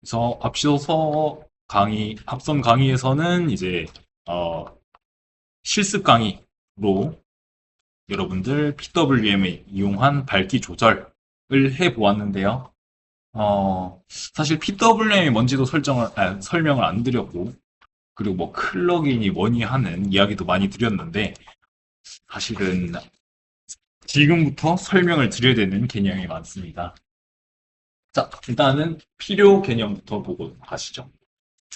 그래서 앞선 강의에서는 이제, 어, 실습 강의로 여러분들 PWM을 이용한 밝기 조절을 해보았는데요. 사실 PWM이 뭔지도 설명을 안 드렸고, 그리고 뭐 클러긴이 뭐니 하는 이야기도 많이 드렸는데, 사실은 지금부터 설명을 드려야 되는 개념이 많습니다. 자, 일단은 필요 개념부터 보고 가시죠.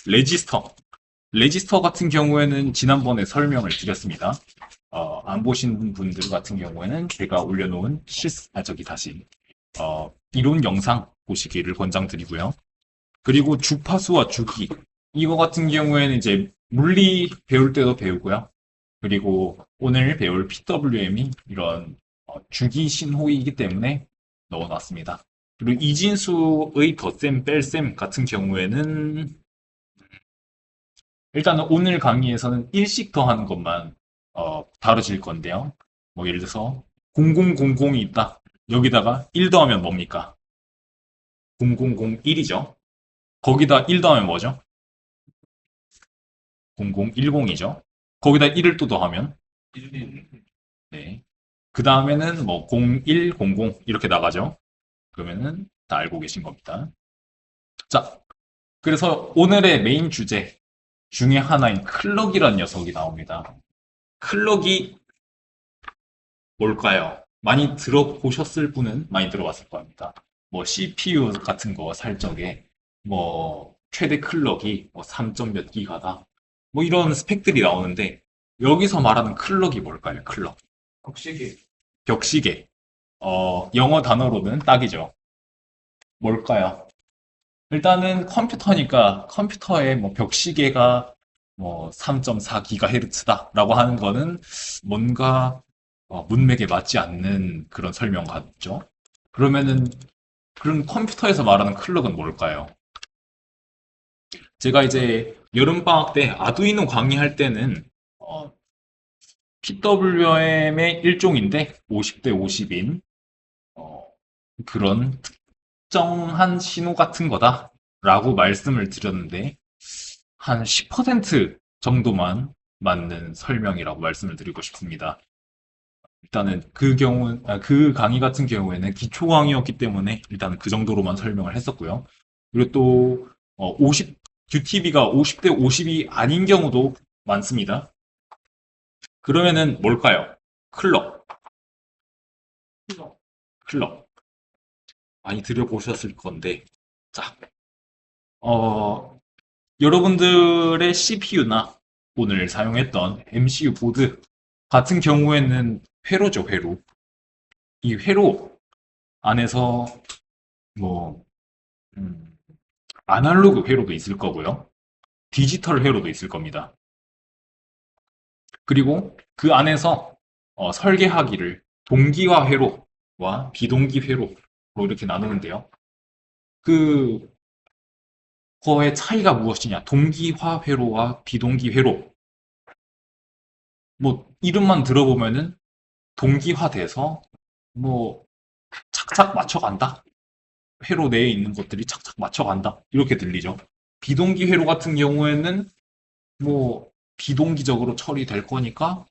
레지스터. 레지스터 같은 경우에는 지난번에 설명을 드렸습니다. 안 보신 분들 같은 경우에는 제가 올려놓은 이론 영상 보시기를 권장드리고요. 그리고 주파수와 주기. 이거 같은 경우에는 이제 물리 배울 때도 배우고요. 그리고 오늘 배울 PWM이 이런 주기 신호이기 때문에 넣어놨습니다. 그리고 이진수의 덧셈, 뺄셈 같은 경우에는 일단은 오늘 강의에서는 일씩 더하는 것만 다뤄질 건데요. 뭐 예를 들어서 0000이 있다. 여기다가 1 더하면 뭡니까? 0001이죠. 거기다 1 더하면 뭐죠? 0010이죠. 거기다 1을 또 더하면 네. 그 다음에는 뭐 0100 이렇게 나가죠. 그러면은 다 알고 계신 겁니다. 자, 그래서 오늘의 메인 주제 중에 하나인 클럭이라는 녀석이 나옵니다. 클럭이 뭘까요? 많이 들어보셨을 분은 많이 들어봤을 겁니다. 뭐 CPU 같은 거 살 적에 뭐 최대 클럭이 뭐 3점 몇 기가다. 뭐 이런 스펙들이 나오는데 여기서 말하는 클럭이 뭘까요? 클럭. 벽시계. 벽시계. 영어 단어로는 딱이죠. 뭘까요? 일단은 컴퓨터니까 컴퓨터에 뭐 벽시계가 뭐 3.4GHz다라고 하는 거는 뭔가 문맥에 맞지 않는 그런 설명 같죠? 그러면은 그런 컴퓨터에서 말하는 클럭은 뭘까요? 제가 이제 여름방학 때 아두이노 강의할 때는 PWM의 일종인데 50대 50인 그런 특정한 신호 같은 거다라고 말씀을 드렸는데 한 10% 정도만 맞는 설명이라고 말씀을 드리고 싶습니다. 일단은 그 강의 같은 경우에는 기초 강의였기 때문에 일단은 그 정도로만 설명을 했었고요. 그리고 또, QTB가 50대 50이 아닌 경우도 많습니다. 그러면은 뭘까요? 클럭. 클럭. 많이 들어보셨을 건데. 자, 어, 여러분들의 CPU나 오늘 사용했던 MCU 보드 같은 경우에는 회로죠, 회로. 이 회로 안에서 뭐 음, 아날로그 회로도 있을 거고요. 디지털 회로도 있을 겁니다. 그리고 그 안에서 설계하기를 동기화 회로와 비동기 회로로 이렇게 나누는데요. 그 거의 차이가 무엇이냐? 동기화 회로와 비동기 회로. 뭐 이름만 들어보면은 동기화돼서 뭐 착착 맞춰간다. 회로 내에 있는 것들이 착착 맞춰간다. 이렇게 들리죠. 비동기 회로 같은 경우에는 뭐 비동기적으로 처리될 거니까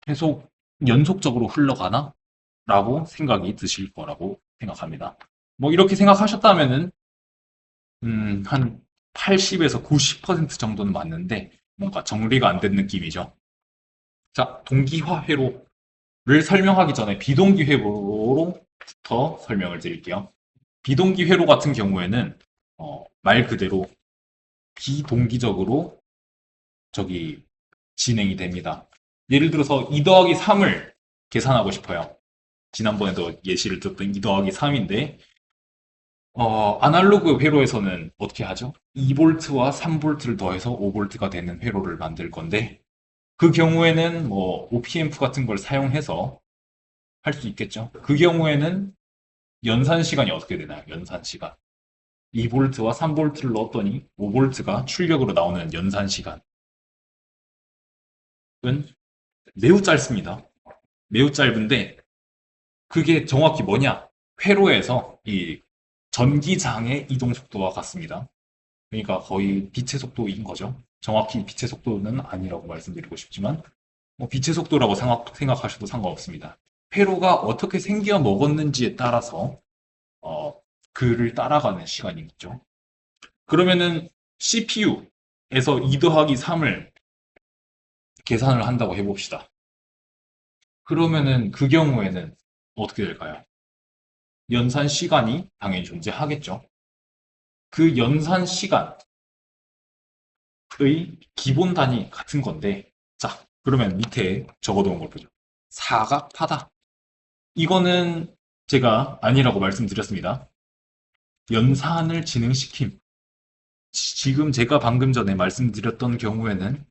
계속 연속적으로 흘러가나? 라고 생각이 드실 거라고 생각합니다. 뭐 이렇게 생각하셨다면은 한 80에서 90% 정도는 맞는데 뭔가 정리가 안 된 느낌이죠. 자, 동기화 회로를 설명하기 전에 비동기 회로로부터 설명을 드릴게요. 비동기 회로 같은 경우에는 말 그대로 비동기적으로 저기 진행이 됩니다. 예를 들어서 2 더하기 3을 계산하고 싶어요. 지난번에도 예시를 들었던 2 더하기 3인데 아날로그 회로에서는 어떻게 하죠? 2볼트와 3볼트를 더해서 5볼트가 되는 회로를 만들 건데 그 경우에는 뭐 OPMP 같은 걸 사용해서 할 수 있겠죠. 그 경우에는 연산 시간이 어떻게 되나요? 연산 시간. 2볼트와 3볼트를 넣었더니 5볼트가 출력으로 나오는 연산 시간은 매우 짧습니다. 매우 짧은데 그게 정확히 뭐냐? 회로에서 이 전기장의 이동 속도와 같습니다. 그러니까 거의 빛의 속도인 거죠. 정확히 빛의 속도는 아니라고 말씀드리고 싶지만 뭐 빛의 속도라고 생각하셔도 상관없습니다. 회로가 어떻게 생겨 먹었는지에 따라서 어, 그를 따라가는 시간이겠죠. 그러면은 CPU에서 2 더하기 3을 계산을 한다고 해봅시다. 그러면은 그 경우에는 어떻게 될까요? 연산 시간이 당연히 존재하겠죠. 그 연산 시간의 기본 단위 같은 건데, 자, 그러면 밑에 적어놓은 걸 보죠. 사각파다. 이거는 제가 아니라고 말씀드렸습니다. 연산을 진행시킴. 지금 제가 방금 전에 말씀드렸던 경우에는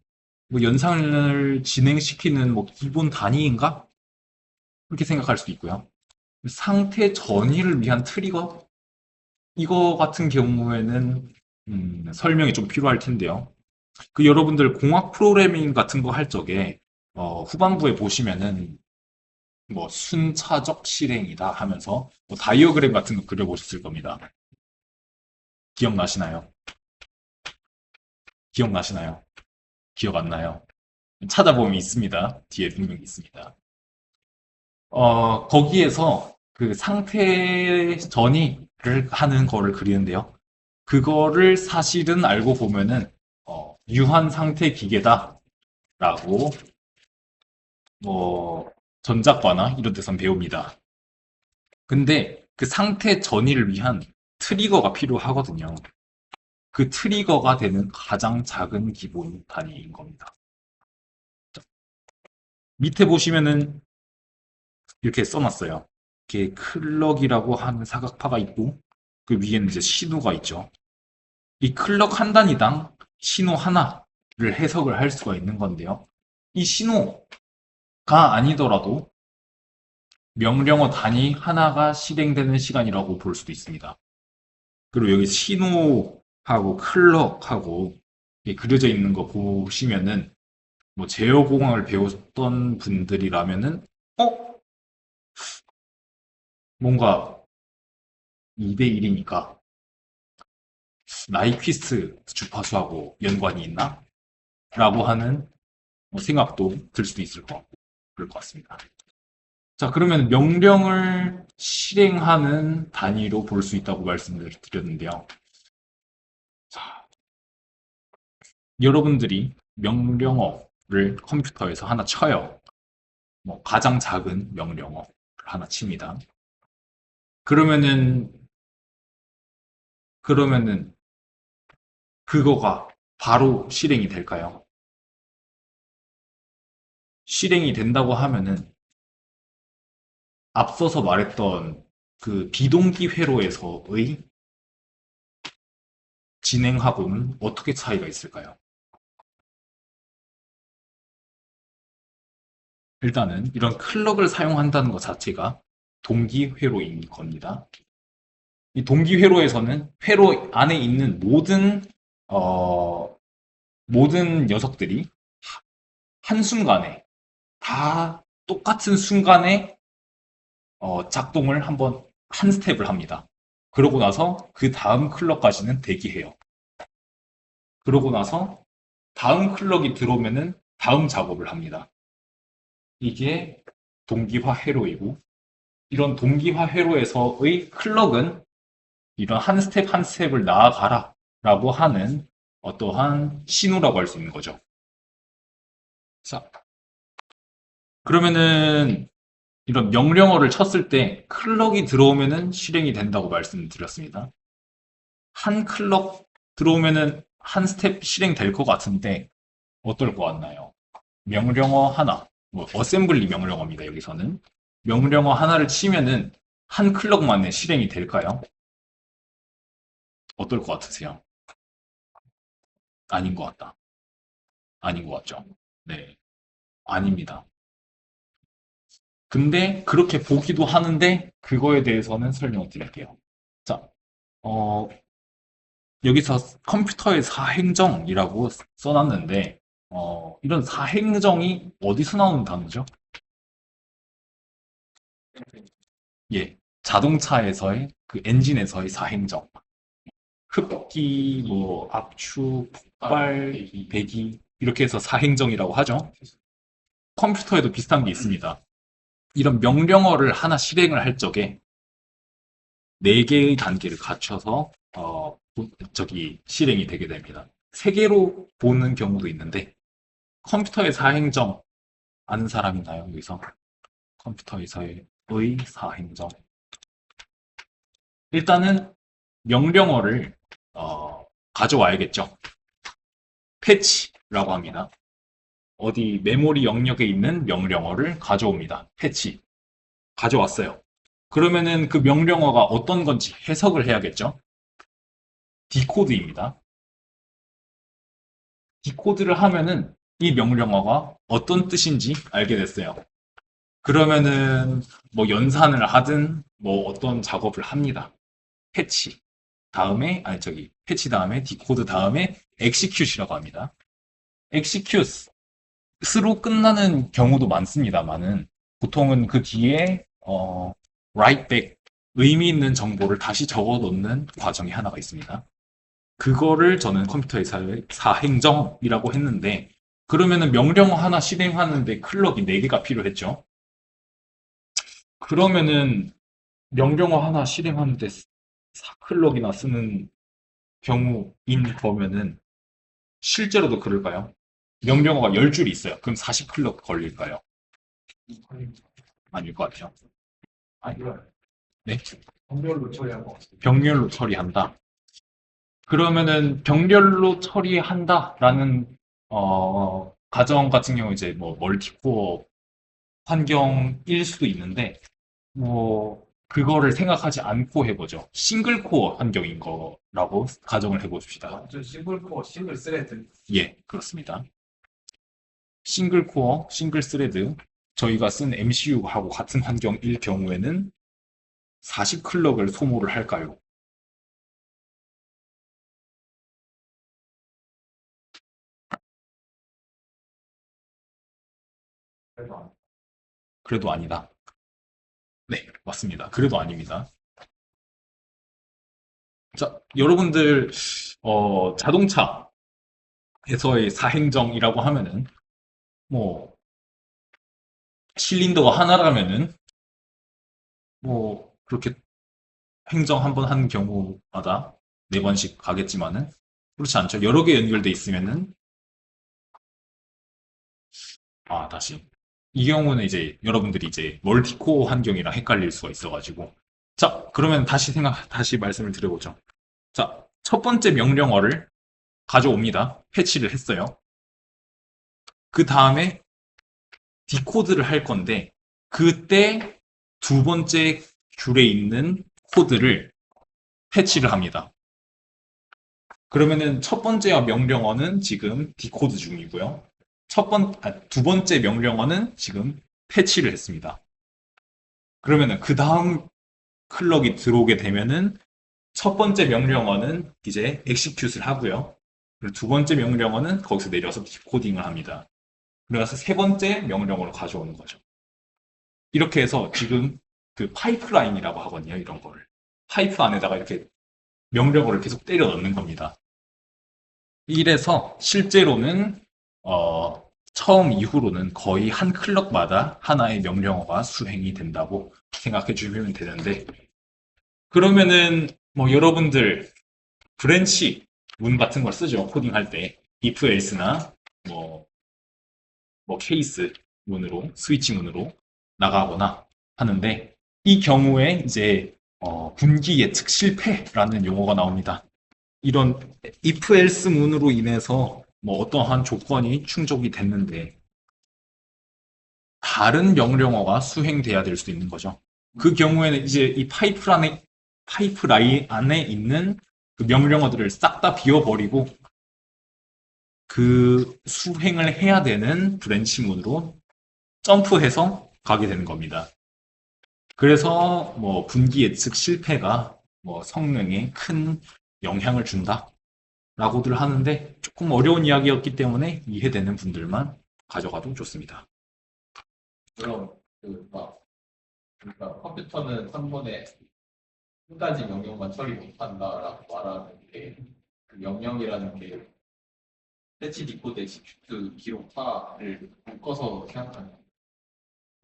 뭐 연산을 진행시키는 뭐 기본 단위인가? 그렇게 생각할 수도 있고요. 상태 전이를 위한 트리거? 이거 같은 경우에는 설명이 좀 필요할 텐데요. 그 여러분들 공학 프로그래밍 같은 거 할 적에 후반부에 보시면은 뭐 순차적 실행이다 하면서 뭐 다이어그램 같은 거 그려보셨을 겁니다. 기억나시나요? 기억나시나요? 기억 안 나요? 찾아보면 있습니다. 뒤에 분명히 있습니다. 거기에서 그 상태 전이를 하는 거를 그리는데요. 그거를 사실은 알고 보면은 유한 상태 기계다라고 뭐 전작과나 이런 데선 배웁니다. 근데 그 상태 전이를 위한 트리거가 필요하거든요. 그 트리거가 되는 가장 작은 기본 단위인 겁니다. 밑에 보시면은 이렇게 써놨어요. 이렇게 클럭이라고 하는 사각파가 있고 그 위에는 이제 신호가 있죠. 이 클럭 한 단위당 신호 하나를 해석을 할 수가 있는 건데요. 이 신호가 아니더라도 명령어 단위 하나가 실행되는 시간이라고 볼 수도 있습니다. 그리고 여기 신호하고 클럭하고 그려져 있는 거 보시면은 뭐 제어공학을 배웠던 분들이라면은 뭔가 2대 1이니까 나이퀴스트 주파수하고 연관이 있나? 라고 하는 생각도 들 수도 있을 것 같고 그럴 것 같습니다. 자, 그러면 명령을 실행하는 단위로 볼 수 있다고 말씀을 드렸는데요. 자, 여러분들이 명령어를 컴퓨터에서 하나 쳐요. 뭐 가장 작은 명령어를 하나 칩니다. 그러면은 그거가 바로 실행이 될까요? 실행이 된다고 하면은 앞서서 말했던 그 비동기 회로에서의 진행하고는 어떻게 차이가 있을까요? 일단은 이런 클럭을 사용한다는 것 자체가 동기 회로인 겁니다. 이 동기 회로에서는 회로 안에 있는 어, 모든 녀석들이 한순간에 다 똑같은 순간에 작동을 한번 한 스텝을 합니다. 그러고 나서 그 다음 클럭까지는 대기해요. 그러고 나서 다음 클럭이 들어오면은 다음 작업을 합니다. 이게 동기화 회로이고 이런 동기화 회로에서의 클럭은 이런 한 스텝 한 스텝을 나아가라 라고 하는 어떠한 신호라고 할 수 있는 거죠. 자, 그러면은 이런 명령어를 쳤을 때 클럭이 들어오면은 실행이 된다고 말씀드렸습니다. 한 클럭 들어오면은 한 스텝 실행될 것 같은데 어떨 것 같나요? 명령어 하나, 뭐 어셈블리 명령어입니다. 여기서는 명령어 하나를 치면은 한 클럭 만에 실행이 될까요? 어떨 것 같으세요? 아닌 것 같다. 아닌 것 같죠? 네, 아닙니다. 근데 그렇게 보기도 하는데 그거에 대해서는 설명을 드릴게요. 자, 어, 여기서 컴퓨터의 사행정이라고 써놨는데 이런 사행정이 어디서 나오는 단어죠? 예, 자동차에서의 그 엔진에서의 사행정, 흡기, 뭐 압축, 폭발, 배기 이렇게 해서 사행정이라고 하죠. 컴퓨터에도 비슷한 게 있습니다. 이런 명령어를 하나 실행을 할 적에 네 개의 단계를 갖춰서 실행이 되게 됩니다. 세 개로 보는 경우도 있는데 컴퓨터의 사행정 아는 사람 있나요? 여기서 컴퓨터에서의 사행정. 일단은 명령어를 가져와야겠죠. 패치라고 합니다. 어디 메모리 영역에 있는 명령어를 가져옵니다. 패치. 가져왔어요. 그러면은 그 명령어가 어떤 건지 해석을 해야겠죠. 디코드입니다. 디코드를 하면은 이 명령어가 어떤 뜻인지 알게 됐어요. 그러면은 뭐 연산을 하든 뭐 어떤 작업을 합니다. 패치 다음에 패치 다음에 디코드 다음에 execute이라고 합니다. execute로 끝나는 경우도 많습니다만은 보통은 그 뒤에 write back 의미 있는 정보를 다시 적어 놓는 과정이 하나가 있습니다. 그거를 저는 컴퓨터의 사행정이라고 했는데 그러면은 명령어 하나 실행하는데 클럭이 4개가 필요했죠. 그러면은 명령어 하나 실행하는데 4클럭이나 쓰는 경우인 거면은 실제로도 그럴까요? 명령어가 10줄이 있어요. 그럼 40클럭 걸릴까요? 아닐 것 같아요. 아니요. 네? 병렬로 처리하고. 병렬로 처리한다. 그러면은 병렬로 처리한다라는 가정 같은 경우 이제 뭐 멀티코어 환경일 수도 있는데 뭐 그거를 생각하지 않고 해보죠. 싱글 코어 환경인 거라고 가정을 해봅시다. 완전 싱글 코어, 싱글 스레드. 예, 그렇습니다. 싱글 코어, 싱글 스레드 저희가 쓴 MCU하고 같은 환경일 경우에는 40클럭을 소모를 할까요? 그래도 아니다. 네, 맞습니다. 그래도 아닙니다. 자, 여러분들 자동차에서의 사행정이라고 하면은 뭐 실린더가 하나라면은 뭐 그렇게 행정 한 번 하는 경우마다 4번씩 가겠지만은 그렇지 않죠. 여러 개 연결돼 있으면은 다시 이 경우는 이제 여러분들이 이제 멀티코어 환경이랑 헷갈릴 수가 있어가지고 자, 그러면 다시 말씀을 드려보죠. 자, 첫 번째 명령어를 가져옵니다. 패치를 했어요. 그 다음에 디코드를 할 건데 그때 두 번째 줄에 있는 코드를 패치를 합니다. 그러면은 첫 번째 명령어는 지금 디코드 중이고요. 두 번째 명령어는 지금 패치를 했습니다. 그러면은 그 다음 클럭이 들어오게 되면은 첫 번째 명령어는 이제 execute를 하고요. 그리고 두 번째 명령어는 거기서 내려서 디코딩을 합니다. 그래서 세 번째 명령어로 가져오는 거죠. 이렇게 해서 지금 그 파이프라인이라고 하거든요. 이런 거를. 파이프 안에다가 이렇게 명령어를 계속 때려 넣는 겁니다. 이래서 실제로는 처음 이후로는 거의 한 클럭마다 하나의 명령어가 수행이 된다고 생각해 주시면 되는데 그러면은 뭐 여러분들 브랜치 문 같은 걸 쓰죠. 코딩할 때 if else나 뭐 케이스 문으로 스위치 문으로 나가거나 하는데 이 경우에 이제 분기 예측 실패라는 용어가 나옵니다. 이런 if else 문으로 인해서 뭐 어떠한 조건이 충족이 됐는데 다른 명령어가 수행돼야 될 수 있는 거죠. 그 경우에는 이제 이 파이프라인 안에 있는 그 명령어들을 싹 다 비워버리고 그 수행을 해야 되는 브랜치문으로 점프해서 가게 되는 겁니다. 그래서 뭐 분기 예측 실패가 뭐 성능에 큰 영향을 준다라고들 하는데 조금 어려운 이야기였기 때문에 이해되는 분들만 가져가도 좋습니다. 그럼 그막 그러니까 컴퓨터는 한 번에 한 가지 명령만 처리 못한다라고 말하는 게 그 명령이라는 게 패치 디코드 execute 기록파를 묶어서 생각하는 거예요.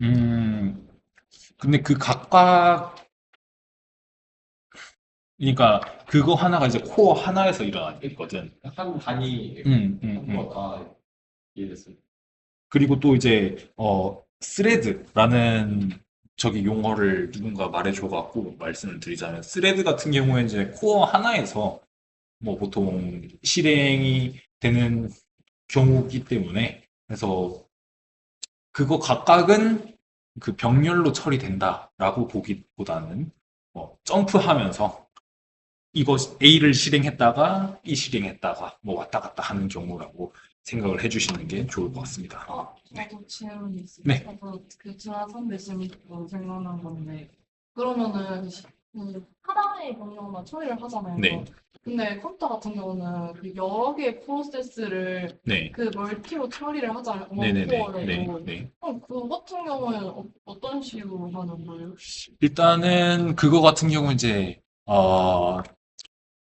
음, 근데 그 각각, 그러니까 그거 하나가 이제 코어 하나에서 일어나거든. 한 단위 음. 한거다 이해됐어요. 그리고 또 이제, 스레드라는 저기 용어를 누군가 말해줘갖고 말씀을 드리자면, 스레드 같은 경우에 이제 코어 하나에서 뭐 보통 실행이 되는 경우기 때문에, 그래서 그거 각각은 그 병렬로 처리된다라고 보기보다는 점프하면서 이거 A를 실행했다가 E 실행했다가 뭐 왔다 갔다 하는 경우라고 생각을 해주시는 게 좋을 것 같습니다. 저도 질문이 있어요. 네. 저도 그 지난 선배 질문 듣고 생각난 건데, 그러면은 하나의 명령만 처리를 하잖아요. 네. 근데 컴퓨터 같은 경우는 그 여러 개의 프로세스를 네. 그 멀티로 처리를 하잖아요. 네네네. 원코어로. 네. 그럼 그 같은 경우에는 어떤 식으로 하는 거예요? 일단은 그거 같은 경우 이제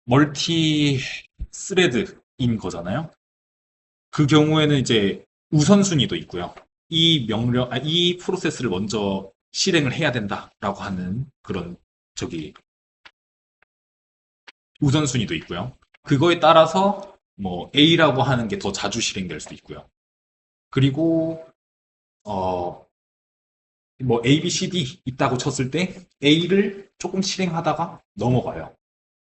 멀티 스레드인 거잖아요. 그 경우에는 이제 우선순위도 있고요. 이 프로세스를 먼저 실행을 해야 된다라고 하는 그런 저기 우선순위도 있고요. 그거에 따라서 뭐 A라고 하는 게 더 자주 실행될 수도 있고요. 그리고 뭐 A, B, C, D 있다고 쳤을 때 A를 조금 실행하다가 넘어가요.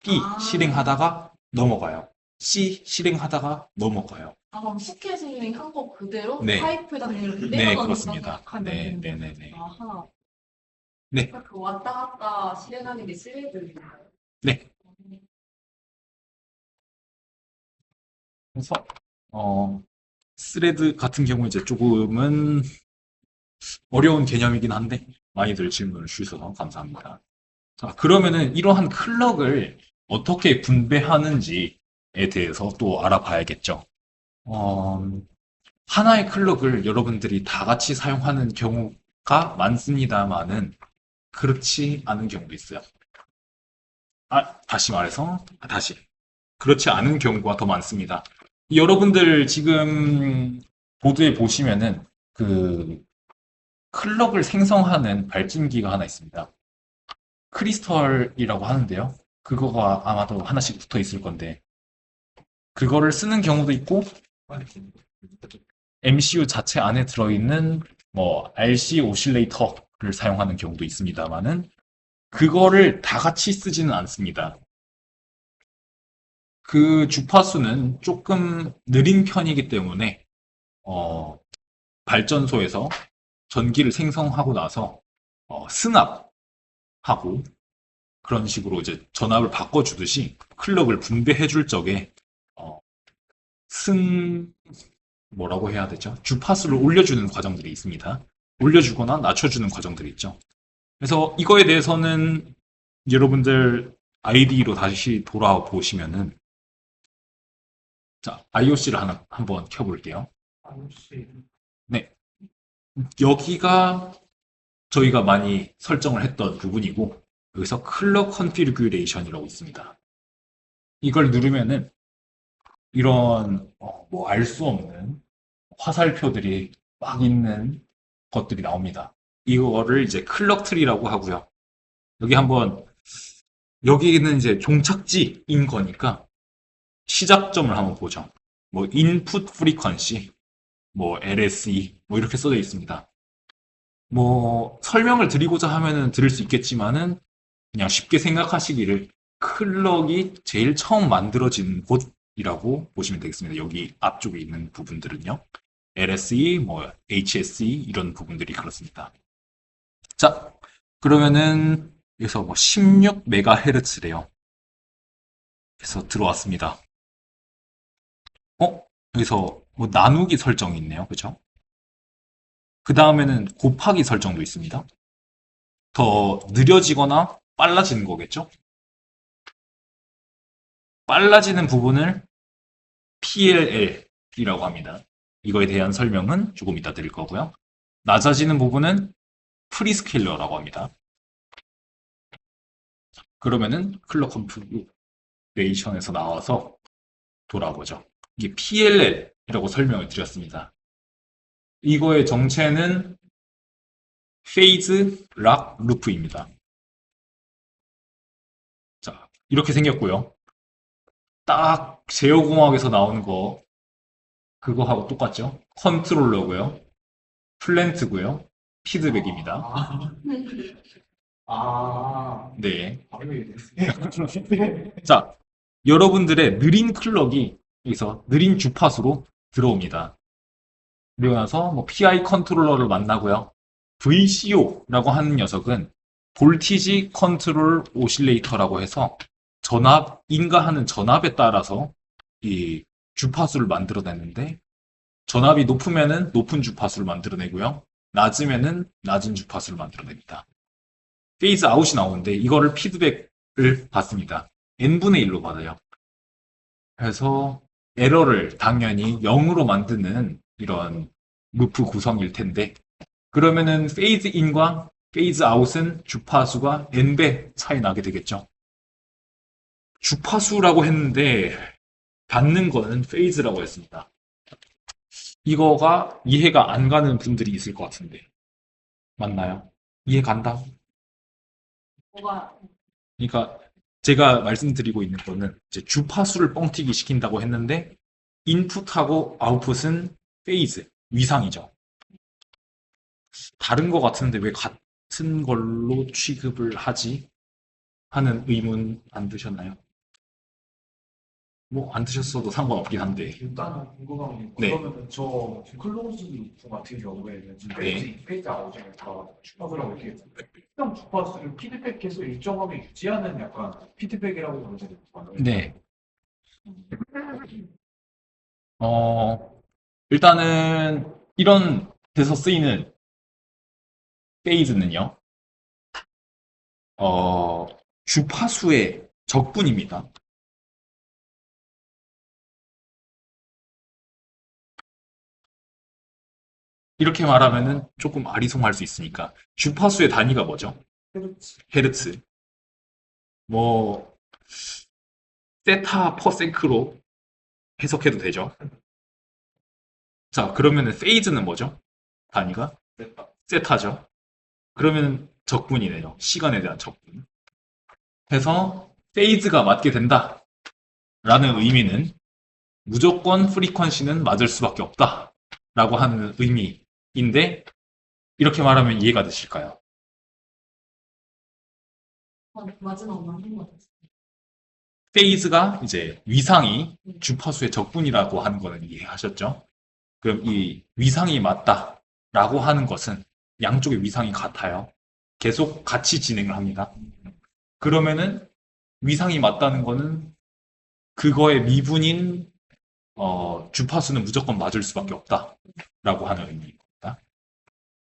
B 실행하다가 넘어가요. C 실행하다가 넘어가요. 그럼 스케줄링 한 거 그대로 네. 파이프 단위로 그대로 네, 넣는다고 그렇습니다. 생각하면 네, 되는 네, 네, 네. 아하. 네. 그 왔다 갔다 실행하는 게 스레드인가요? 네. 그래서 스레드 같은 경우 이제 조금은 어려운 개념이긴 한데 많이들 질문을 주셔서 감사합니다. 자, 그러면은 이러한 클럭을 어떻게 분배하는지에 대해서 또 알아봐야겠죠. 하나의 클럭을 여러분들이 다 같이 사용하는 경우가 많습니다만은 그렇지 않은 경우도 있어요. 다시 말해서 다시 그렇지 않은 경우가 더 많습니다. 여러분들 지금 보드에 보시면은 그 클럭을 생성하는 발진기가 하나 있습니다. 크리스털이라고 하는데요. 그거가 아마도 하나씩 붙어 있을 건데 그거를 쓰는 경우도 있고 MCU 자체 안에 들어있는 뭐 RC 오실레이터를 사용하는 경우도 있습니다만은 그거를 다 같이 쓰지는 않습니다. 그 주파수는 조금 느린 편이기 때문에 발전소에서 전기를 생성하고 나서 승합하고 그런 식으로 이제 전압을 바꿔주듯이 클럭을 분배해줄 적에 뭐라고 해야 되죠? 주파수를 올려주는 과정들이 있습니다. 올려주거나 낮춰주는 과정들이 있죠. 그래서 이거에 대해서는 여러분들 IDE로 다시 돌아보시면은 자, IOC를 한번 켜볼게요. 네. 여기가 저희가 많이 설정을 했던 부분이고 여기서 클럭 컨피규레이션이라고 있습니다. 이걸 누르면은 이런 뭐 알 수 없는 화살표들이 막 있는 것들이 나옵니다. 이거를 이제 클럭 트리라고 하고요. 여기는 이제 종착지인 거니까 시작점을 한번 보죠. 뭐 인풋 프리퀀시, 뭐 LSE 뭐 이렇게 써져 있습니다. 뭐 설명을 드리고자 하면은 들을 수 있겠지만은 그냥 쉽게 생각하시기를 클럭이 제일 처음 만들어진 곳이라고 보시면 되겠습니다. 여기 앞쪽에 있는 부분들은요. LSE, 뭐 HSE 이런 부분들이 그렇습니다. 자, 그러면은 여기서 뭐 16MHz래요. 그래서 들어왔습니다. 여기서 뭐 나누기 설정이 있네요. 그죠? 그 다음에는 곱하기 설정도 있습니다. 더 느려지거나 빨라지는 거겠죠? 빨라지는 부분을 PLL이라고 합니다. 이거에 대한 설명은 조금 이따 드릴 거고요. 낮아지는 부분은 프리스케일러라고 합니다. 그러면은 클럭 컴퓨레이션에서 나와서 돌아보죠. 이게 PLL이라고 설명을 드렸습니다. 이거의 정체는 페이즈 락 루프입니다. 자, 이렇게 생겼고요. 딱 제어공학에서 나오는 거 그거하고 똑같죠? 컨트롤러고요. 플랜트고요. 피드백입니다. 네. 바로 이해됐어요. 자, 여러분들의 느린 클럭이 여기서 느린 주파수로 들어옵니다. 그리고 나서 뭐 PI 컨트롤러를 만나고요. VCO라고 하는 녀석은 볼티지 컨트롤 오실레이터라고 해서 전압, 인가하는 전압에 따라서 이 주파수를 만들어내는데 전압이 높으면은 높은 주파수를 만들어내고요. 낮으면은 낮은 주파수를 만들어냅니다. 페이즈 아웃이 나오는데 이거를 피드백을 받습니다. n분의 1로 받아요. 그래서 에러를 당연히 0으로 만드는 이런 루프 구성일 텐데 그러면은 페이즈 인과 페이즈 아웃은 주파수가 n배 차이 나게 되겠죠. 주파수라고 했는데 받는 거는 페이즈라고 했습니다. 이거가 이해가 안 가는 분들이 있을 것 같은데 맞나요? 이해 간다? 뭐가 그러니까 제가 말씀드리고 있는 거는 이제 주파수를 뻥튀기 시킨다고 했는데 인풋하고 아웃풋은 페이즈, 위상이죠. 다른 것 같은데 왜 같은 걸로 취급을 하지? 하는 의문 안 드셨나요? 뭐 안 드셨어도 상관없긴 한데 일단은 궁금한 게 네. 그러면은 저 클로즈 루프 같은 경우에는 지금 페이즈 아웃에 다 주파수라고 이렇게 특정 주파수를 피드백해서 일정하게 유지하는 약간 피드백이라고 그러잖아요. 네. 일단은 이런 데서 쓰이는 페이즈는요. 주파수의 적분입니다. 이렇게 말하면은 조금 아리송할 수 있으니까 주파수의 단위가 뭐죠? 헤르츠. 뭐 세타 퍼센크로 해석해도 되죠. 자, 그러면은 페이즈는 뭐죠? 단위가? 세타죠. 그러면 적분이네요. 시간에 대한 적분. 해서 페이즈가 맞게 된다. 라는 의미는 무조건 프리퀀시는 맞을 수밖에 없다. 라고 하는 의미인데 이렇게 말하면 이해가 되실까요? 마지막 맞는 것 같아요. 페이즈가 이제 위상이 주파수의 적분이라고 하는 거는 이해하셨죠? 그럼 이 위상이 맞다라고 하는 것은 양쪽의 위상이 같아요. 계속 같이 진행을 합니다. 그러면은 위상이 맞다는 거는 그거의 미분인 주파수는 무조건 맞을 수밖에 없다라고 하는 의미입니다.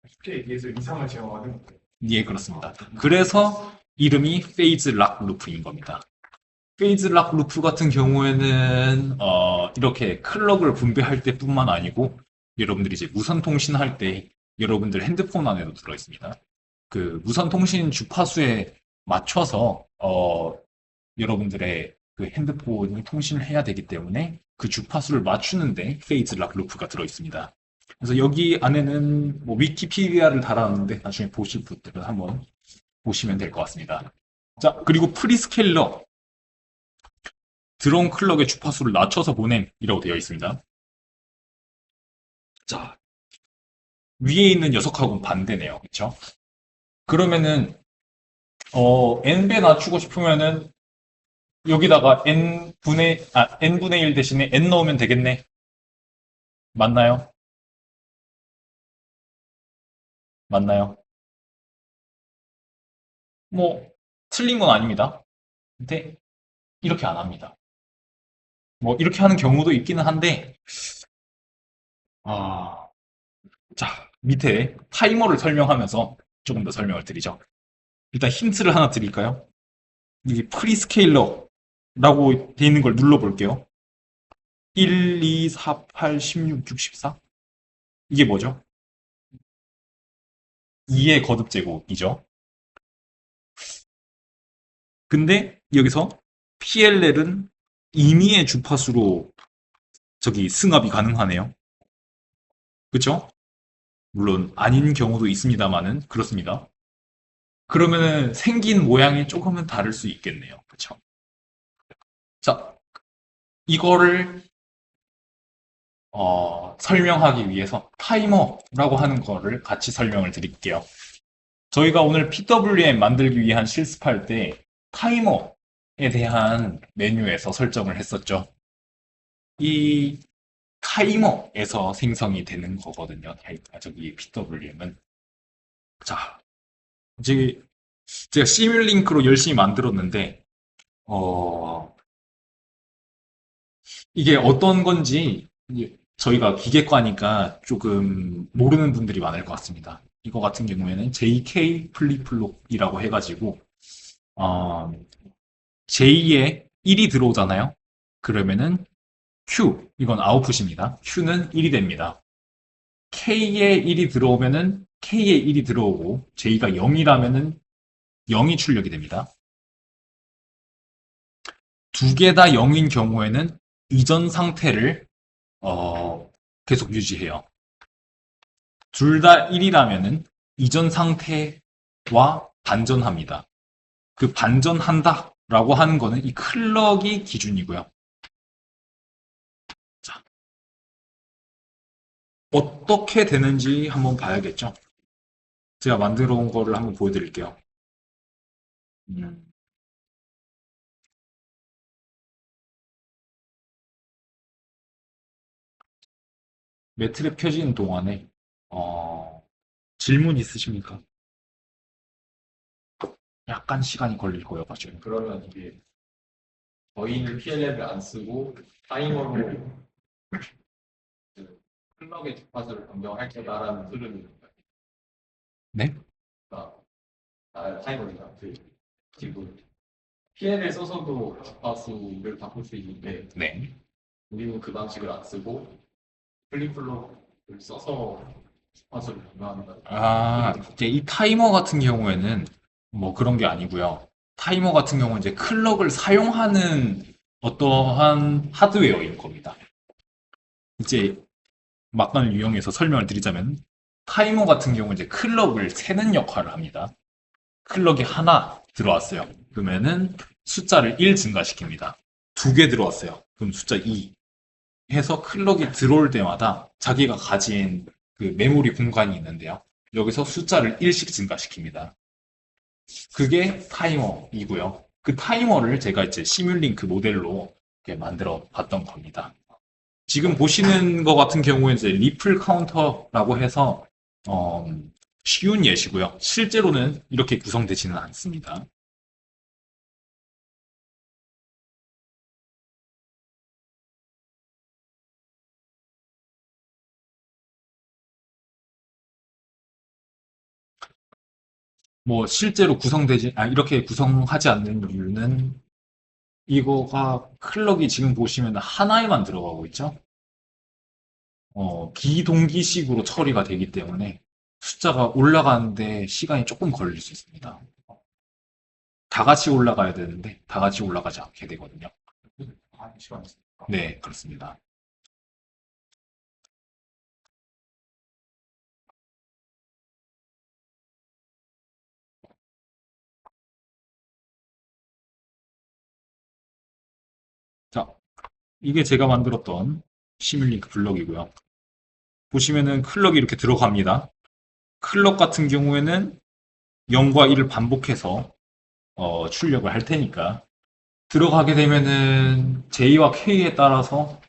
쉽게 얘기해서 이상을 제어하는 거예요. 예, 그렇습니다. 그래서 이름이 페이즈 락 루프인 겁니다. 페이즈 락 루프 같은 경우에는 이렇게 클럭을 분배할 때뿐만 아니고 여러분들이 이제 무선 통신할 때 여러분들 핸드폰 안에도 들어 있습니다. 그 무선 통신 주파수에 맞춰서 여러분들의 그 핸드폰이 통신을 해야 되기 때문에 그 주파수를 맞추는데 페이즈 락 루프가 들어 있습니다. 그래서 여기 안에는 뭐 위키피디아를 달았는데 나중에 보실 분들은 한번 보시면 될 것 같습니다. 자, 그리고 프리스케일러 드론 클럭의 주파수를 낮춰서 보냄이라고 되어 있습니다. 자, 위에 있는 녀석하고는 반대네요. 그렇죠? 그러면은 n배 낮추고 싶으면은 여기다가 n분의 1 대신에 n 넣으면 되겠네. 맞나요? 맞나요? 뭐 틀린 건 아닙니다. 근데 이렇게 안 합니다. 뭐 이렇게 하는 경우도 있기는 한데 자, 밑에 타이머를 설명하면서 조금 더 설명을 드리죠. 일단 힌트를 하나 드릴까요? 이게 프리스케일러라고 되어 있는 걸 눌러볼게요. 1, 2, 4, 8, 16, 64? 이게 뭐죠? 2의 거듭 제곱이죠. 근데 여기서 PLL은 임의의 주파수로 저기 승합이 가능하네요. 그쵸? 물론 아닌 경우도 있습니다만은 그렇습니다. 그러면은 생긴 모양이 조금은 다를 수 있겠네요. 그쵸? 자, 이거를 설명하기 위해서 타이머라고 하는 거를 같이 설명을 드릴게요. 저희가 오늘 PWM 만들기 위한 실습할 때 타이머에 대한 메뉴에서 설정을 했었죠. 이 타이머에서 생성이 되는 거거든요. 저기 PWM은. 자, 이제 제가 시뮬링크로 열심히 만들었는데, 이게 어떤 건지 이제 저희가 기계과니까 조금 모르는 분들이 많을 것 같습니다. 이거 같은 경우에는 JK 플립플롭이라고 해가지고, J에 1이 들어오잖아요. 그러면은 Q, 이건 아웃풋입니다. Q는 1이 됩니다. K에 1이 들어오면은 K에 1이 들어오고, J가 0이라면은 0이 출력이 됩니다. 두 개 다 0인 경우에는 이전 상태를 계속 유지해요. 둘 다 1이라면은 이전 상태와 반전합니다. 그 반전한다라고 하는 거는 이 클럭이 기준이고요. 자, 어떻게 되는지 한번 봐야겠죠. 제가 만들어 온 거를 한번 보여드릴게요. 매트랩 켜지는 동안에 질문 있으십니까? 약간 시간이 걸릴 거예요, 봐줘요. 그러면 이게 저희는 PLL을 안 쓰고 타이머로 그 클럭의 주파수를 변경할 거다라는 흐름입니다. 네? 타이머입니다. 지금 PLL 써서도 주파수를 바꿀 수 있는데 네. 우리는 그 방식을 안 쓰고 플립플롭을 써서 주파수를 변경한다. 이제 이 타이머 같은 경우에는 뭐 그런 게 아니고요. 타이머 같은 경우는 이제 클럭을 사용하는 어떠한 하드웨어인 겁니다. 이제 막간을 이용해서 설명을 드리자면 타이머 같은 경우는 이제 클럭을 세는 역할을 합니다. 클럭이 하나 들어왔어요. 그러면은 숫자를 1 증가시킵니다. 두 개 들어왔어요. 그럼 숫자 2 해서 클럭이 들어올 때마다 자기가 가진 그 메모리 공간이 있는데요. 여기서 숫자를 1씩 증가시킵니다. 그게 타이머이고요. 그 타이머를 제가 이제 시뮬링크 모델로 이렇게 만들어 봤던 겁니다. 지금 보시는 것 같은 경우에 이제 리플 카운터라고 해서 쉬운 예시고요. 실제로는 이렇게 구성되지는 않습니다. 뭐 실제로 이렇게 구성하지 않는 이유는 이거가 클럭이 지금 보시면 하나에만 들어가고 있죠. 기동기식으로 처리가 되기 때문에 숫자가 올라가는데 시간이 조금 걸릴 수 있습니다. 다 같이 올라가야 되는데 다 같이 올라가지 않게 되거든요. 시간 있으니까. 네, 그렇습니다. 자, 이게 제가 만들었던 시뮬링크 블럭이고요. 보시면은 클럭이 이렇게 들어갑니다. 클럭 같은 경우에는 0과 1을 반복해서 출력을 할 테니까 들어가게 되면은 J와 K에 따라서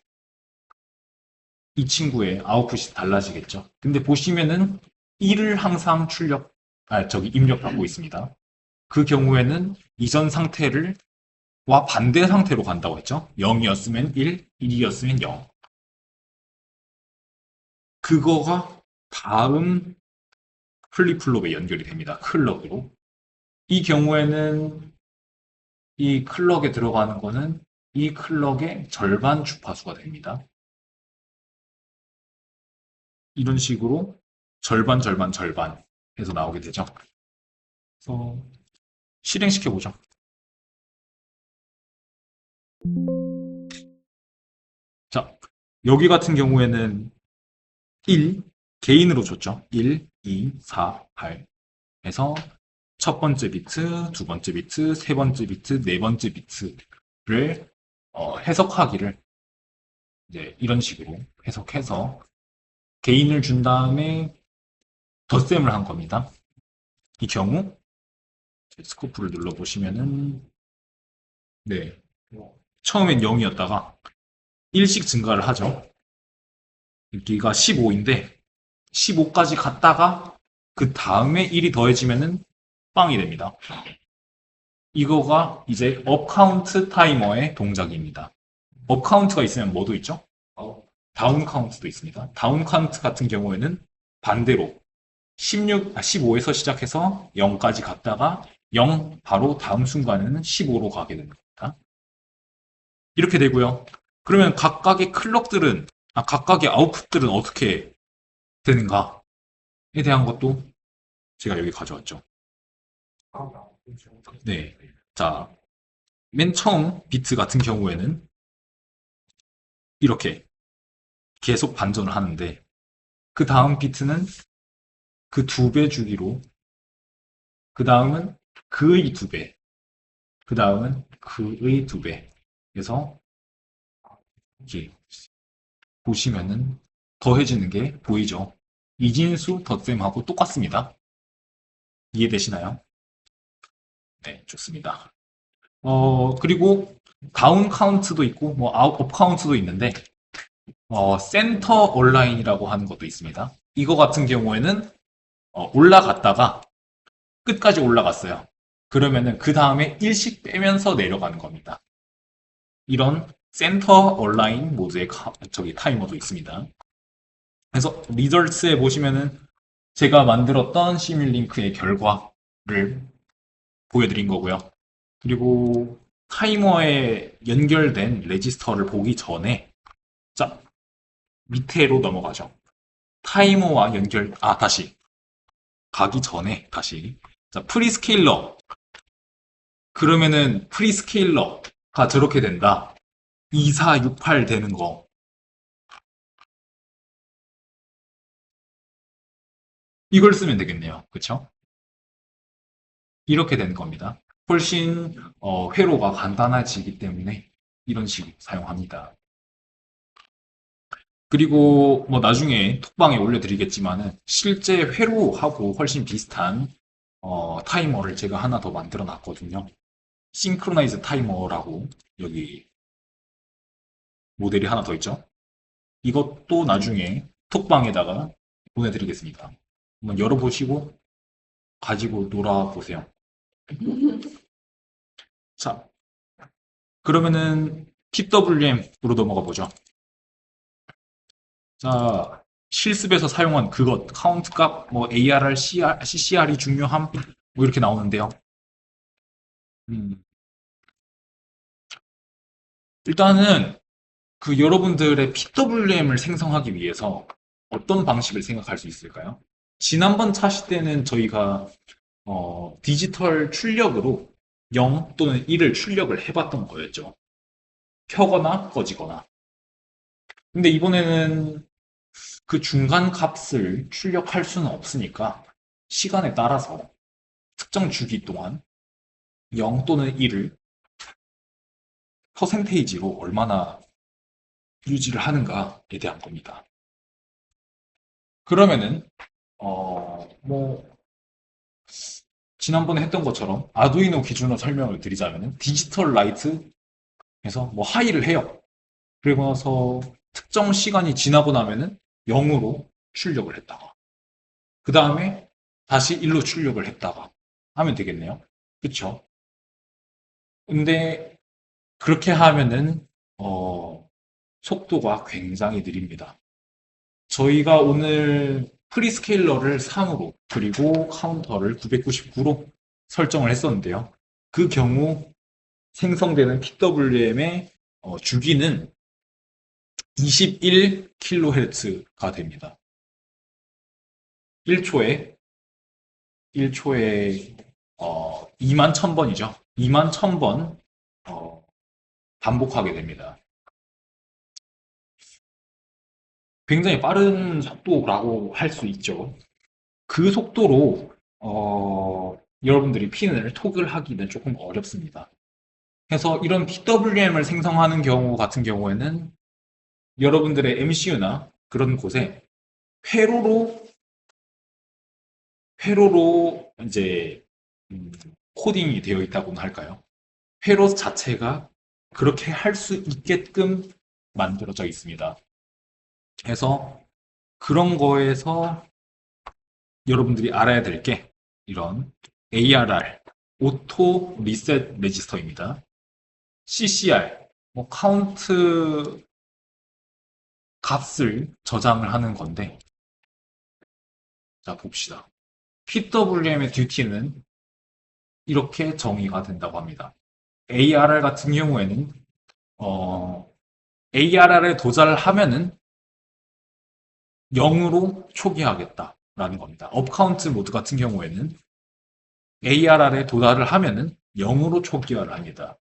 이 친구의 아웃풋이 달라지겠죠. 근데 보시면은 1을 항상 입력하고 있습니다. 그 경우에는 이전 상태를 와 반대 상태로 간다고 했죠. 0이었으면 1, 1이었으면 0. 그거가 다음 플립플롭에 연결이 됩니다. 클럭으로. 이 경우에는 이 클럭에 들어가는 거는 이 클럭의 절반 주파수가 됩니다. 이런 식으로 절반, 절반, 절반 해서 나오게 되죠. 그래서 실행시켜 보죠. 자, 여기 같은 경우에는 1 개인으로 줬죠. 1, 2, 4, 8 해서 첫 번째 비트, 두 번째 비트, 세 번째 비트, 네 번째 비트를 해석하기를 이제 이런 식으로 해석해서 개인을 준 다음에 덧셈을 한 겁니다. 이 경우 스코프를 눌러보시면은 네, 처음엔 0이었다가 1씩 증가를 하죠. 여기가 15인데 15까지 갔다가 그 다음에 1이 더해지면은 빵이 됩니다. 이거가 이제 업카운트 타이머의 동작입니다. 업카운트가 있으면 뭐도 있죠? 다운 카운트도 있습니다. 다운 카운트 같은 경우에는 반대로 15에서 시작해서 0까지 갔다가 0 바로 다음 순간에는 15로 가게 됩니다. 이렇게 되고요. 그러면 각각의 클럭들은 각각의 아웃풋들은 어떻게 되는가에 대한 것도 제가 여기 가져왔죠. 네. 자, 맨 처음 비트 같은 경우에는 이렇게 계속 반전을 하는데 그 다음 비트는 그 2배 주기로 그 다음은 그의 2배 그 다음은 그의 2배 그래서 이렇게 보시면은 더해지는 게 보이죠. 이진수 덧셈하고 똑같습니다. 이해되시나요? 네, 좋습니다. 그리고 다운 카운트도 있고 뭐 아웃 업 카운트도 있는데 센터 온라인이라고 하는 것도 있습니다. 이거 같은 경우에는 올라갔다가 끝까지 올라갔어요. 그러면은 그 다음에 1씩 빼면서 내려가는 겁니다. 이런 센터 온라인 모드의 타이머도 있습니다. 그래서 리절츠에 보시면은 제가 만들었던 시뮬링크의 결과를 보여드린 거고요. 그리고 타이머에 연결된 레지스터를 보기 전에 자, 밑에로 넘어가죠. 타이머와 다시 가기 전에 다시 자, 프리스케일러 그러면은 프리스케일러가 저렇게 된다. 2468 되는 거 이걸 쓰면 되겠네요. 그쵸? 이렇게 되는 겁니다. 훨씬 회로가 간단해지기 때문에 이런 식으로 사용합니다. 그리고 뭐 나중에 톡방에 올려드리겠지만은 실제 회로하고 훨씬 비슷한 타이머를 제가 하나 더 만들어 놨거든요. 싱크로나이즈 타이머라고 여기 모델이 하나 더 있죠. 이것도 나중에 톡방에다가 보내드리겠습니다. 한번 열어보시고 가지고 놀아보세요. 자, 그러면은 PWM으로 넘어가 보죠. 자, 실습에서 사용한 그것, 카운트 값, 뭐 ARR, CCR이 중요함, 뭐 이렇게 나오는데요. 일단은 그 여러분들의 PWM을 생성하기 위해서 어떤 방식을 생각할 수 있을까요? 지난번 차시 때는 저희가 디지털 출력으로 0 또는 1을 출력을 해봤던 거였죠. 켜거나 꺼지거나. 근데 이번에는 그 중간 값을 출력할 수는 없으니까 시간에 따라서 특정 주기 동안 0 또는 1을 퍼센테이지로 얼마나 유지를 하는가에 대한 겁니다. 그러면은 뭐 지난번에 했던 것처럼 아두이노 기준으로 설명을 드리자면은 디지털 라이트에서 뭐 하이를 해요. 그리고 나서 특정 시간이 지나고 나면은 0으로 출력을 했다가 그 다음에 다시 1로 출력을 했다가 하면 되겠네요. 그쵸? 근데 그렇게 하면은 속도가 굉장히 느립니다. 저희가 오늘 프리스케일러를 3으로 그리고 카운터를 999로 설정을 했었는데요. 그 경우 생성되는 PWM의 주기는 21kHz가 됩니다. 1초에 1초에 2만 1000번이죠. 2만 1000번 반복하게 됩니다. 굉장히 빠른 속도라고 할 수 있죠. 그 속도로 여러분들이 핀을 토글하기는 조금 어렵습니다. 그래서 이런 PWM을 생성하는 경우 같은 경우에는 여러분들의 MCU나 그런 곳에 회로로 이제 코딩이 되어 있다고나 할까요? 회로 자체가 그렇게 할 수 있게끔 만들어져 있습니다. 그래서 그런 거에서 여러분들이 알아야 될 게 이런 ARR, 오토 리셋 레지스터입니다. CCR, 뭐 카운트 값을 저장을 하는 건데, 자 봅시다. PWM의 듀티는 이렇게 정의가 된다고 합니다. ARR 같은 경우에는 ARR에 도달을 하면은 0으로 초기화하겠다라는 겁니다. 업카운트 모드 같은 경우에는 ARR에 도달을 하면은 0으로 초기화를 합니다.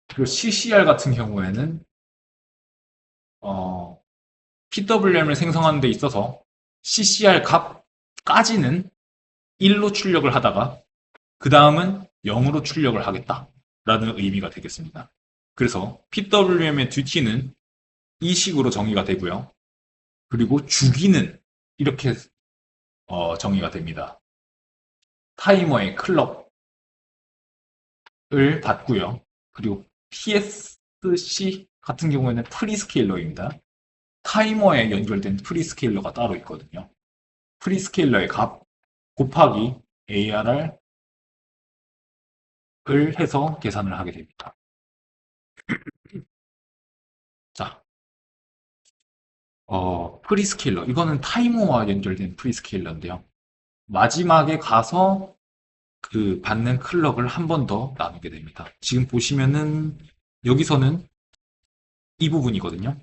그리고 CCR 같은 경우에는 PWM을 생성하는 데 있어서 CCR 값까지는 1로 출력을 하다가 그 다음은 0으로 출력을 하겠다라는 의미가 되겠습니다. 그래서 PWM의 듀티는 이 식으로 정의가 되고요. 그리고 주기는 이렇게 정의가 됩니다. 타이머의 클럭을 받고요. 그리고 PSC 같은 경우에는 프리스케일러입니다. 타이머에 연결된 프리스케일러가 따로 있거든요. 프리스케일러의 값 곱하기 ARR을 해서 계산을 하게 됩니다. 자, 프리스케일러. 이거는 타이머와 연결된 프리스케일러인데요. 마지막에 가서 그 받는 클럭을 한 번 더 나누게 됩니다. 지금 보시면은 여기서는 이 부분이거든요.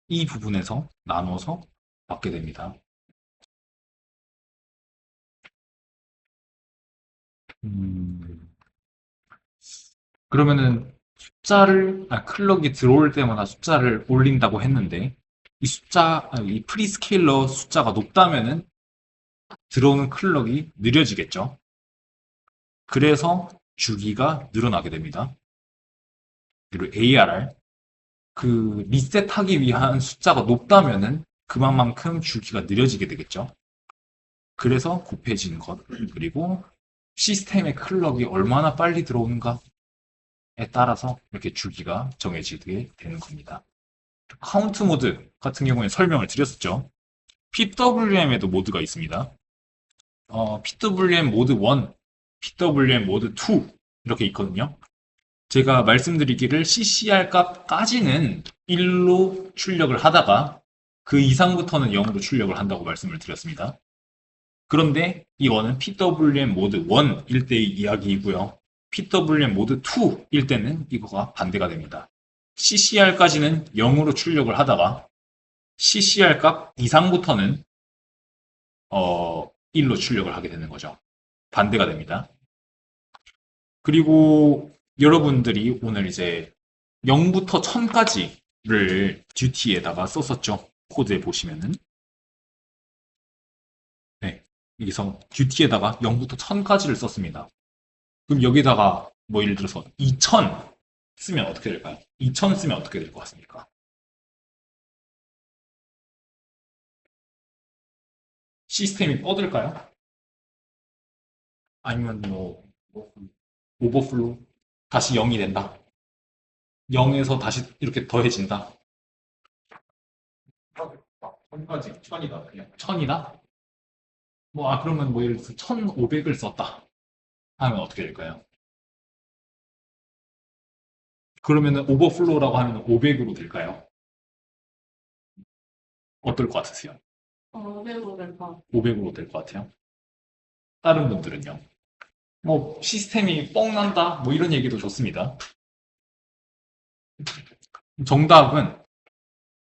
이 부분에서 나눠서 받게 됩니다. 그러면은 클럭이 들어올 때마다 숫자를 올린다고 했는데 이 프리스케일러 숫자가 높다면은 들어오는 클럭이 느려지겠죠. 그래서 주기가 늘어나게 됩니다. 그리고 ARR 그 리셋하기 위한 숫자가 높다면은 그만큼 주기가 느려지게 되겠죠. 그래서 곱해지는 것 그리고 시스템의 클럭이 얼마나 빨리 들어오는가에 따라서 이렇게 주기가 정해지게 되는 겁니다. 카운트 모드 같은 경우에 설명을 드렸었죠. PWM에도 모드가 있습니다. PWM 모드 1, PWM 모드 2 이렇게 있거든요. 제가 말씀드리기를 CCR 값까지는 1로 출력을 하다가 그 이상부터는 0으로 출력을 한다고 말씀을 드렸습니다. 그런데 이거는 PWM 모드 1일 때의 이야기이고요. PWM 모드 2일 때는 이거가 반대가 됩니다. CCR까지는 0으로 출력을 하다가 CCR 값 이상부터는 1로 출력을 하게 되는 거죠. 반대가 됩니다. 그리고 여러분들이 오늘 이제 0부터 1000까지를 듀티에다가 썼었죠. 코드에 보시면은. 네. 여기서 듀티에다가 0부터 1000까지를 썼습니다. 그럼 여기다가 뭐 예를 들어서 2000 쓰면 어떻게 될까요? 2000 쓰면 어떻게 될 것 같습니까? 시스템이 뻗을까요? 아니면 뭐 오버플로우 다시 0이 된다. 0에서 다시 이렇게 더해진다. 1000까지 1000이다 그냥. 1000이다? 그러면 뭐 예를 들어서 1500을 썼다. 하면 어떻게 될까요? 그러면은 오버플로우라고 하면 500으로 될까요? 어떨 것 같으세요? 외우로 될까? 500으로 될 것 같아요. 다른 분들은요? 뭐 시스템이 뻥 난다 뭐 이런 얘기도 좋습니다. 정답은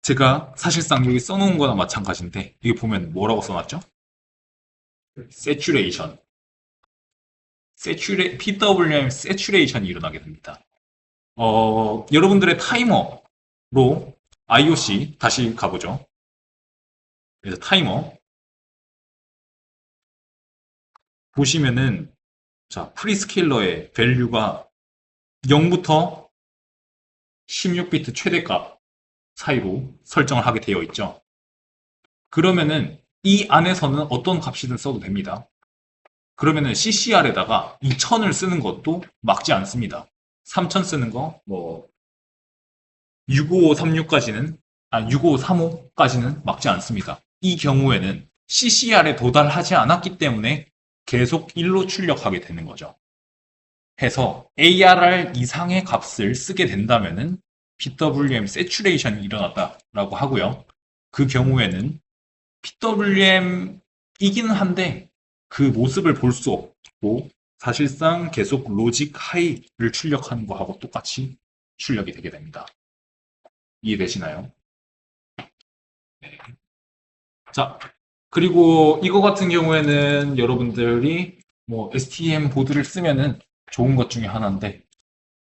제가 사실상 여기 써놓은 거나 마찬가지인데 이게 보면 뭐라고 써놨죠? saturation, PWM saturation이 일어나게 됩니다. 여러분들의 타이머로 IOC 다시 가보죠. 그래서 타이머 보시면은 자, 프리스케일러의 밸류가 0부터 16비트 최대값 사이로 설정을 하게 되어 있죠. 그러면은 이 안에서는 어떤 값이든 써도 됩니다. 그러면은 CCR에다가 2000을 쓰는 것도 막지 않습니다. 3000 쓰는 거, 뭐, 65536까지는, 65535까지는 막지 않습니다. 이 경우에는 CCR에 도달하지 않았기 때문에 계속 1로 출력하게 되는 거죠. 해서 ARR 이상의 값을 쓰게 된다면은 PWM saturation이 일어났다라고 하고요. 그 경우에는 PWM이기는 한데 그 모습을 볼 수 없고 사실상 계속 로직 하이를 출력하는 거하고 똑같이 출력이 되게 됩니다. 이해되시나요? 네. 자, 그리고 이거 같은 경우에는 여러분들이 뭐 STM 보드를 쓰면은 좋은 것 중에 하나인데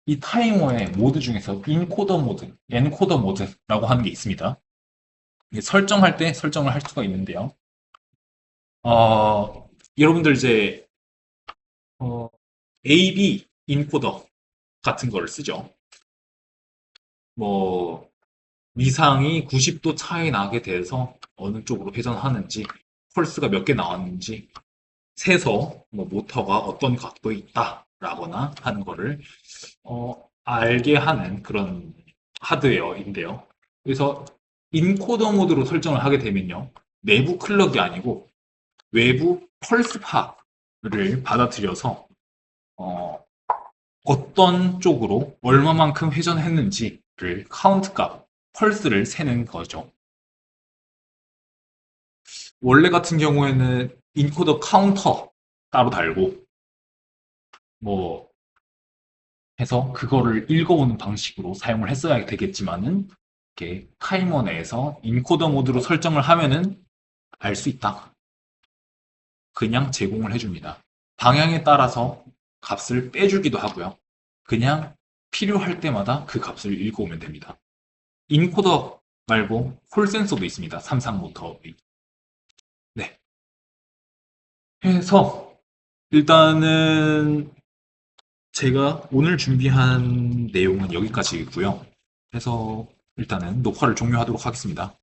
이 타이머의 모드 중에서 인코더 모드, 엔코더 모드라고 하는 게 있습니다. 설정할 때 설정을 할 수가 있는데요. 여러분들 이제 AB 인코더 같은 거를 쓰죠. 뭐 위상이 90도 차이 나게 돼서 어느 쪽으로 회전하는지 펄스가 몇 개 나왔는지 세서 뭐 모터가 어떤 각도에 있다라거나 하는 거를 알게 하는 그런 하드웨어인데요. 그래서 인코더 모드로 설정을 하게 되면요. 내부 클럭이 아니고 외부 펄스파를 받아들여서 어떤 쪽으로 얼마만큼 회전했는지를 카운트 값, 펄스를 세는 거죠. 원래 같은 경우에는 인코더 카운터 따로 달고 뭐 해서 그거를 읽어오는 방식으로 사용을 했어야 되겠지만은 이렇게 타이머 내에서 인코더 모드로 설정을 하면은 알 수 있다. 그냥 제공을 해줍니다. 방향에 따라서 값을 빼주기도 하고요. 그냥 필요할 때마다 그 값을 읽어오면 됩니다. 인코더 말고 콜 센서도 있습니다. 삼상 모터의. 네. 해서 일단은 제가 오늘 준비한 내용은 여기까지고요. 해서 일단은 녹화를 종료하도록 하겠습니다.